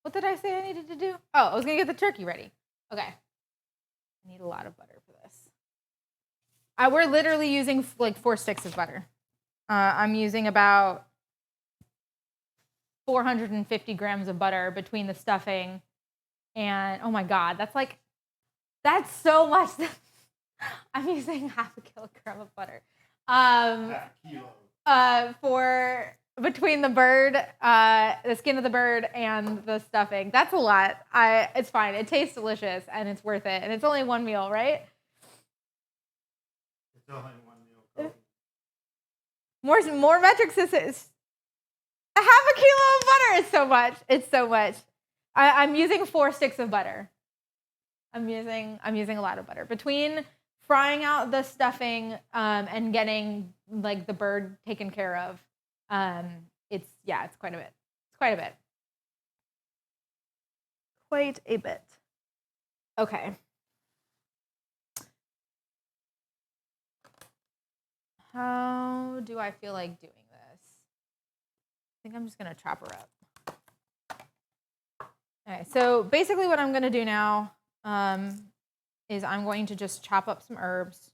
What did I say I needed to do? Oh, I was going to get the turkey ready. Okay. I need a lot of butter for this. We're literally using like 4 sticks of butter. I'm using about 450 grams of butter between the stuffing and, oh my God, that's so much. I'm using half a kilogram of butter. Half a kilo. For between the bird, the skin of the bird and the stuffing. That's a lot. It's fine. It tastes delicious and it's worth it. And it's only one meal, right? It's only one meal. More metric systems. A half a kilo of butter is so much. It's so much. I'm using 4 sticks of butter. I'm using a lot of butter. Between frying out the stuffing and getting like the bird taken care of, it's quite a bit. It's quite a bit. Quite a bit. Okay. How do I feel like doing this? I think I'm just going to chop her up. Okay, so basically what I'm going to do now is I'm going to just chop up some herbs.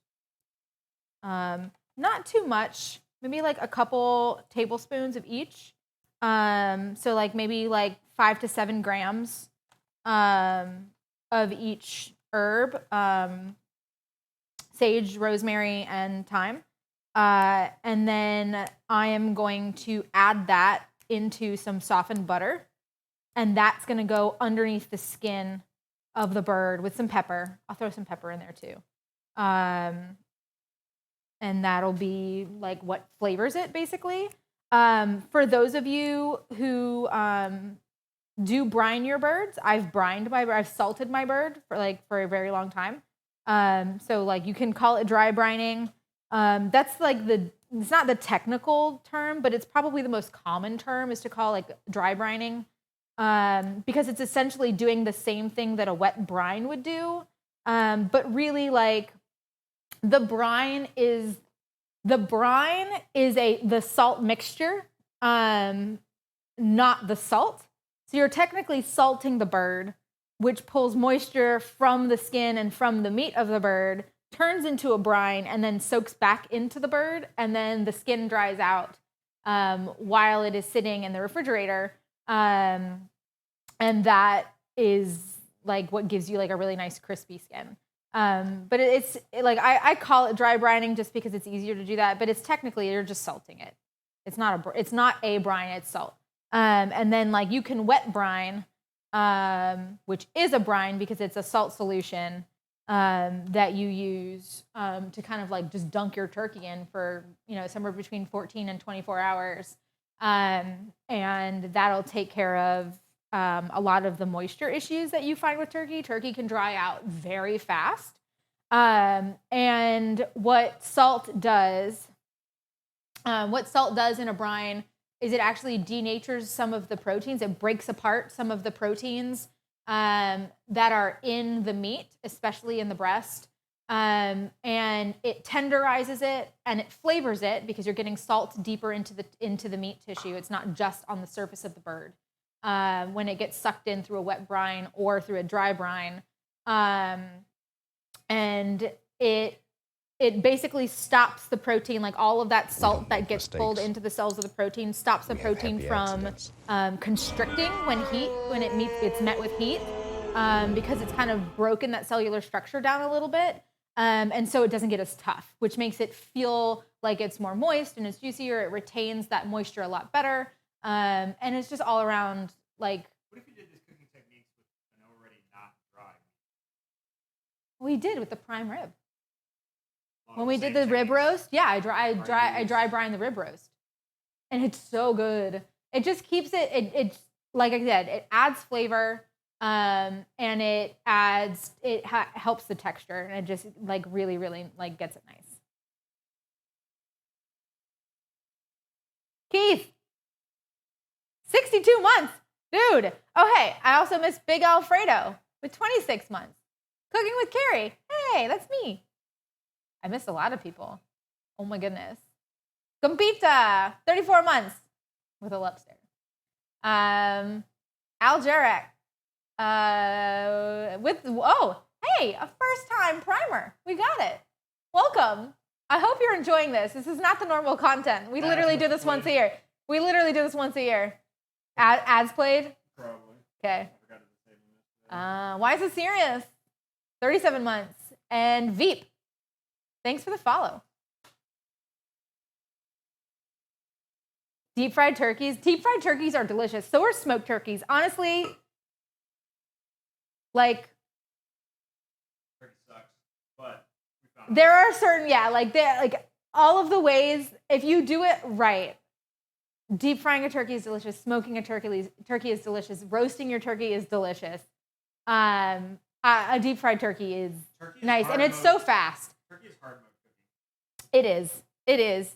Not too much, maybe like a couple tablespoons of each. So like maybe like 5 to 7 grams of each herb, sage, rosemary, and thyme. And then I am going to add that into some softened butter. And that's going to go underneath the skin of the bird with some pepper. I'll throw some pepper in there too. And that'll be like what flavors it basically. For those of you who do brine your birds, I've salted my bird for a very long time. So like you can call it dry brining. That's like it's not the technical term, but it's probably the most common term is to call like dry brining. Because it's essentially doing the same thing that a wet brine would do. But really like the brine is the salt mixture, not the salt. So you're technically salting the bird, which pulls moisture from the skin and from the meat of the bird, turns into a brine, and then soaks back into the bird, and then the skin dries out while it is sitting in the refrigerator. And that is like what gives you like a really nice crispy skin. But it's like I call it dry brining just because it's easier to do that. But it's technically you're just salting it. It's not a brine. It's salt. And then like you can wet brine, which is a brine because it's a salt solution that you use to kind of like just dunk your turkey in for somewhere between 14 and 24 hours. And that'll take care of a lot of the moisture issues that you find with turkey. Turkey can dry out very fast. And what salt does in a brine is it actually denatures some of the proteins. It breaks apart some of the proteins that are in the meat, especially in the breast. And it tenderizes it and it flavors it because you're getting salt deeper into the meat tissue. It's not just on the surface of the bird. When it gets sucked in through a wet brine or through a dry brine. And it basically stops the protein, like all of that salt that gets pulled into the cells of the protein, stops the protein from constricting when it's met with heat, because it's kind of broken that cellular structure down a little bit. And so it doesn't get as tough, which makes it feel like it's more moist and it's juicier. It retains that moisture a lot better. And it's just all around like. What if you did this cooking techniques with an already not dry? We did with the prime rib. When we did the rib roast, yeah, I dry brine the rib roast, and it's so good. It just keeps it like I said, it adds flavor, and it helps the texture, and it just like really like gets it nice. Keith. 62 months. Dude. Oh, hey, I also missed Big Alfredo with 26 months. Cooking with Carrie. Hey, that's me. I missed a lot of people. Oh, my goodness. Compita, 34 months with a lobster. Al Jarek. Hey, a first-time primer. We got it. Welcome. I hope you're enjoying this. This is not the normal content. We literally do this once a year. Ads played? Probably. Okay. I forgot to say this. Why is it serious? 37 months. And Veep. Thanks for the follow. Deep fried turkeys. Deep fried turkeys are delicious. So are smoked turkeys. Honestly, like, Turkey sucks, but we found there are certain, all of the ways, if you do it right, deep frying a turkey is delicious. Smoking a turkey is delicious. Roasting your turkey is delicious. A deep fried turkey is nice, and it's so fast. Turkey is hard mode cooking. It is. It is.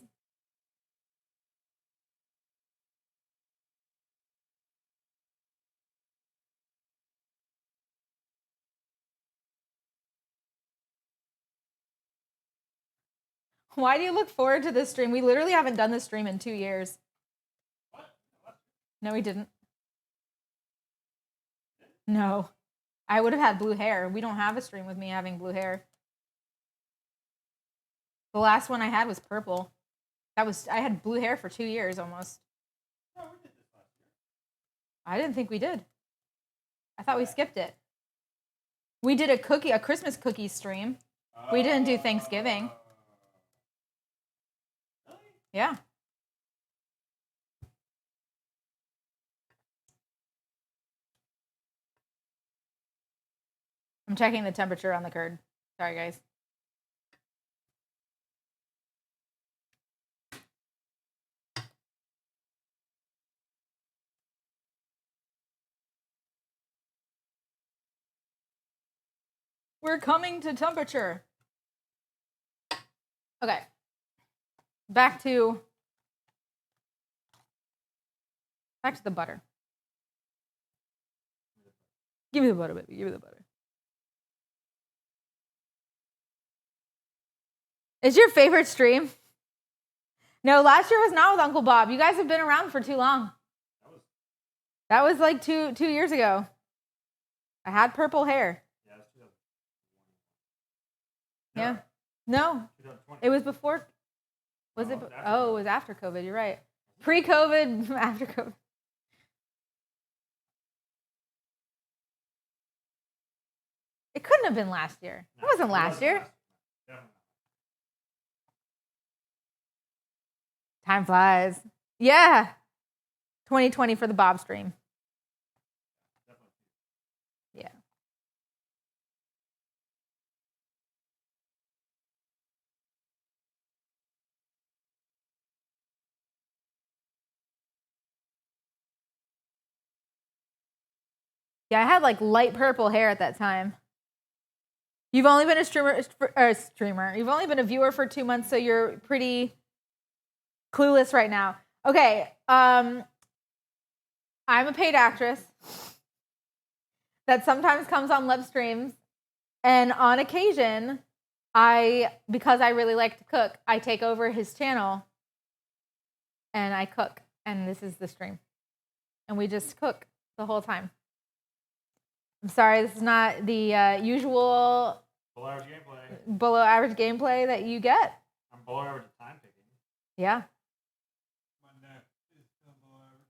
Why do you look forward to this stream? We literally haven't done this stream in 2 years. What? No, we didn't. No. I would have had blue hair. We don't have a stream with me having blue hair. The last one I had was purple. I had blue hair for 2 years almost. No, we did this last year. I didn't think we did. I thought we skipped it. We did a Christmas cookie stream. We didn't do Thanksgiving. Really? Yeah. I'm checking the temperature on the curd. Sorry, guys. We're coming to temperature. Okay. Back to the butter. Give me the butter, baby. Give me the butter. Is your favorite stream? No, last year was not with Uncle Bob. You guys have been around for too long. That was like two years ago. I had purple hair. Yeah, that's 2020. Yeah. No, 2020. it was before. Was it? Oh, it was after COVID. You're right. Pre-COVID, after COVID. It couldn't have been last year. It wasn't last year. Definitely. Time flies. Yeah. 2020 for the Bob stream. Definitely. Yeah. Yeah, I had like light purple hair at that time. You've only been a streamer. You've only been a viewer for 2 months, so you're pretty clueless right now. Okay, I'm a paid actress that sometimes comes on live streams, and on occasion, because I really like to cook, I take over his channel and I cook, and this is the stream, and we just cook the whole time. I'm sorry, this is not the usual below average gameplay that you get. I'm below average at time picking. Yeah. My neck is still below average.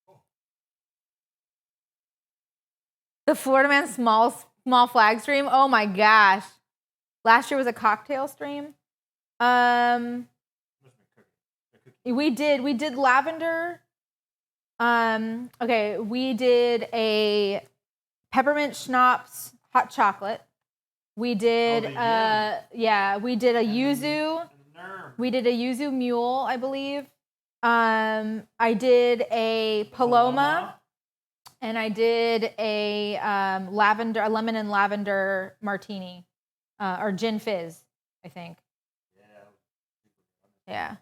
Oh. The Florida Man small flag stream. Oh my gosh. Last year was a cocktail stream. We did lavender. Okay, we did a peppermint schnapps hot chocolate. We did we did a yuzu. We did a yuzu mule, I believe. I did a paloma. And I did a lemon and lavender martini, or gin fizz, I think. Yeah. Yeah.